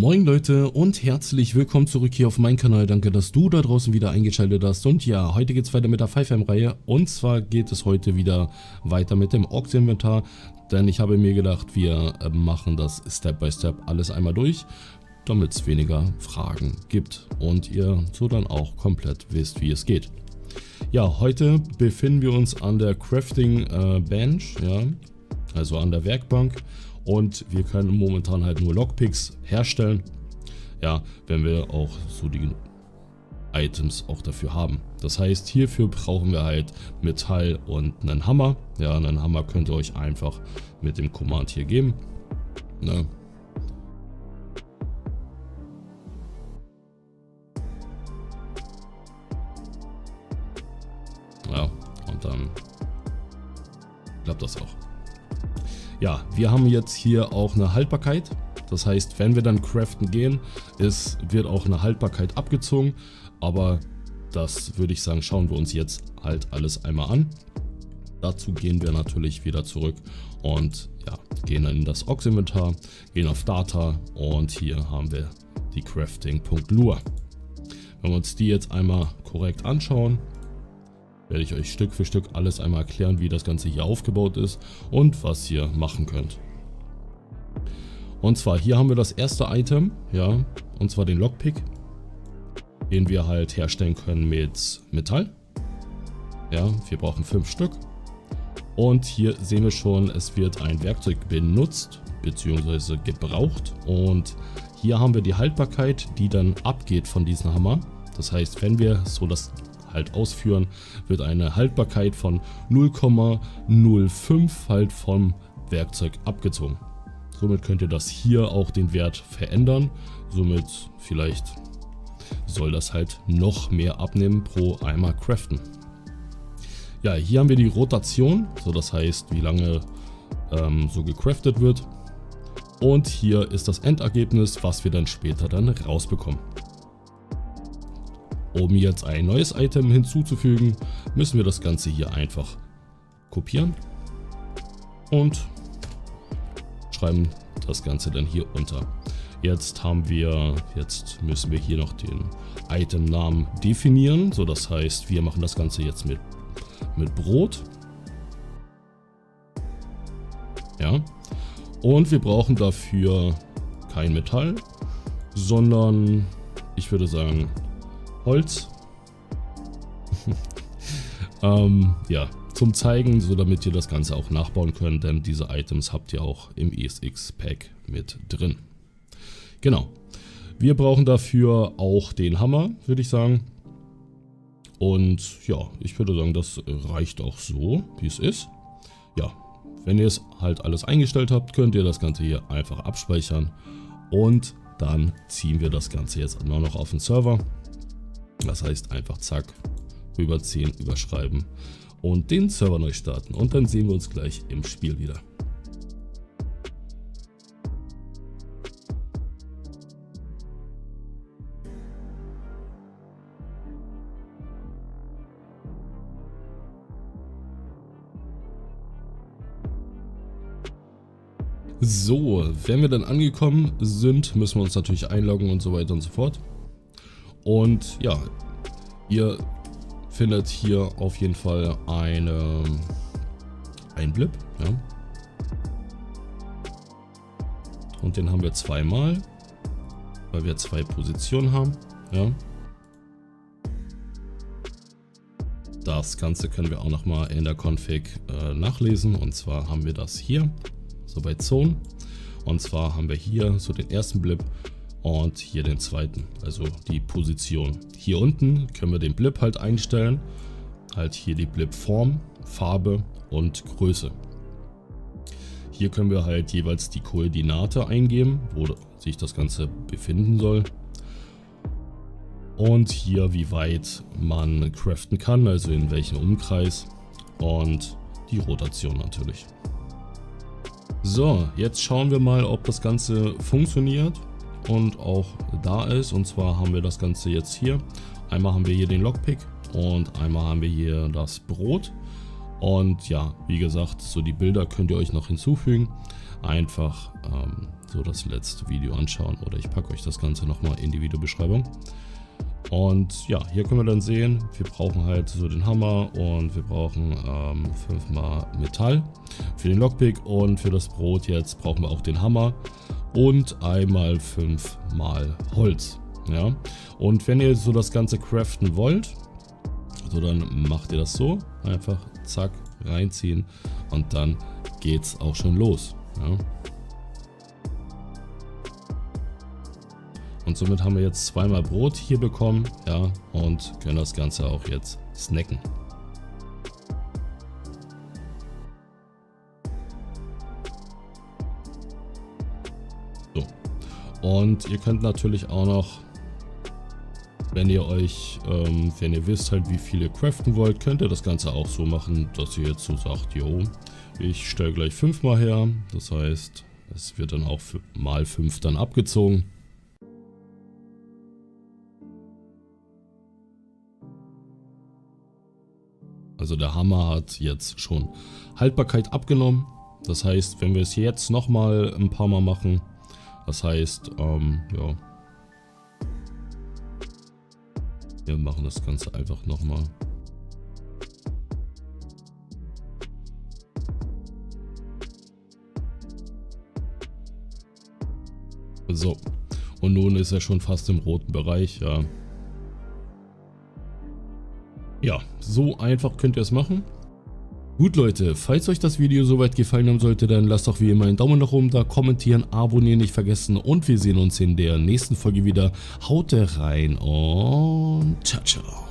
Moin Leute und herzlich willkommen zurück hier auf meinem Kanal. Danke, dass du da draußen wieder eingeschaltet hast. Und ja, heute geht es weiter mit der 5M-Reihe. Und zwar geht es heute wieder weiter mit dem Orks-Inventar. Denn ich habe mir gedacht, wir machen das Step by Step alles einmal durch, damit es weniger Fragen gibt. Und ihr so dann auch komplett wisst, wie es geht. Ja, heute befinden wir uns an der Crafting Bench, ja, also an der Werkbank. Und wir können momentan halt nur Lockpicks herstellen, ja, wenn wir auch so die Items auch dafür haben. Das heißt, hierfür brauchen wir halt Metall und einen Hammer. Ja, einen Hammer könnt ihr euch einfach mit dem Command hier geben. Ne? Ja, und dann klappt das auch. Ja, wir haben jetzt hier auch eine Haltbarkeit. Das heißt, wenn wir dann craften gehen, wird auch eine Haltbarkeit abgezogen. Aber das würde ich sagen, schauen wir uns jetzt halt alles einmal an. Dazu gehen wir natürlich wieder zurück und ja, gehen in das Orks-Inventar, gehen auf Data und hier haben wir die Crafting.lua. Wenn wir uns die jetzt einmal korrekt anschauen, werde ich euch Stück für Stück alles einmal erklären, wie das Ganze hier aufgebaut ist und was ihr machen könnt. Und zwar hier haben wir das erste Item, ja, und zwar den Lockpick, den wir halt herstellen können mit Metall. Ja, wir brauchen 5 Stück. Und hier sehen wir schon, es wird ein Werkzeug benutzt bzw. gebraucht. Und hier haben wir die Haltbarkeit, die dann abgeht von diesem Hammer. Das heißt, wenn wir so das halt ausführen, wird eine Haltbarkeit von 0,05 halt vom Werkzeug abgezogen. Somit könnt ihr das hier auch den Wert verändern. Somit vielleicht soll das halt noch mehr abnehmen pro einmal craften. Ja, hier haben wir die Rotation, so das heißt, wie lange so gecraftet wird. Und hier ist das Endergebnis, was wir dann später dann rausbekommen. Um jetzt ein neues Item hinzuzufügen, müssen wir das Ganze hier einfach kopieren und schreiben das Ganze dann hier unter. Jetzt müssen wir hier noch den Itemnamen definieren. So, das heißt, wir machen das Ganze jetzt mit Brot. Ja. Und wir brauchen dafür kein Metall, sondern ich würde sagen Holz. Ja, zum Zeigen, so damit ihr das Ganze auch nachbauen könnt, denn diese Items habt ihr auch im ESX Pack mit drin. Genau. Wir brauchen dafür auch den Hammer, würde ich sagen. Und ja, ich würde sagen, das reicht auch so, wie es ist. Ja, wenn ihr es halt alles eingestellt habt, könnt ihr das Ganze hier einfach abspeichern. Und dann ziehen wir das Ganze jetzt nur noch auf den Server. Das heißt einfach zack, rüberziehen, überschreiben und den Server neu starten. Und dann sehen wir uns gleich im Spiel wieder. So, wenn wir dann angekommen sind, müssen wir uns natürlich einloggen und so weiter und so fort. Und ja, ihr findet hier auf jeden Fall ein Blip, ja. Und den haben wir zweimal, weil wir 2 Positionen haben, ja. Das Ganze können wir auch nochmal in der Config nachlesen, und zwar haben wir das hier, so bei Zone. Und zwar haben wir hier so den ersten Blip und hier den zweiten, also die Position. Hier unten können wir den Blip halt einstellen, halt hier die Blip-Form, Farbe und Größe. Hier können wir halt jeweils die Koordinate eingeben, wo sich das Ganze befinden soll. Und hier wie weit man craften kann, also in welchem Umkreis, und die Rotation natürlich. So, jetzt schauen wir mal, ob das Ganze funktioniert und auch da ist. Und zwar haben wir das Ganze jetzt hier. Einmal haben wir hier den Lockpick und einmal haben wir hier das Brot. Und ja, wie gesagt, so die Bilder könnt ihr euch noch hinzufügen. einfach so das letzte Video anschauen oder ich packe euch das Ganze nochmal in die Videobeschreibung. Und ja, hier können wir dann sehen, wir brauchen halt so den Hammer und wir brauchen 5-mal Metall für den Lockpick und für das Brot jetzt brauchen wir auch den Hammer und einmal 5-mal Holz. Ja? Und wenn ihr so das Ganze craften wollt, so dann macht ihr das so, einfach zack, reinziehen und dann geht's auch schon los. Ja? Und somit haben wir jetzt 2-mal Brot hier bekommen, ja, und können das Ganze auch jetzt snacken. So. Und ihr könnt natürlich auch noch, wenn ihr wisst halt, wie viel ihr craften wollt, könnt ihr das Ganze auch so machen, dass ihr jetzt so sagt, jo, ich stelle gleich 5-mal her. Das heißt, es wird dann auch mal 5 dann abgezogen. Also der Hammer hat jetzt schon Haltbarkeit abgenommen. Das heißt, wenn wir es jetzt nochmal ein paar Mal machen, das heißt, ja, wir machen das Ganze einfach nochmal. So, und nun ist er schon fast im roten Bereich, ja. Ja, so einfach könnt ihr es machen. Gut Leute, falls euch das Video soweit gefallen haben sollte, dann lasst doch wie immer einen Daumen nach oben da, kommentieren, abonnieren nicht vergessen und wir sehen uns in der nächsten Folge wieder. Haut rein und ciao, ciao.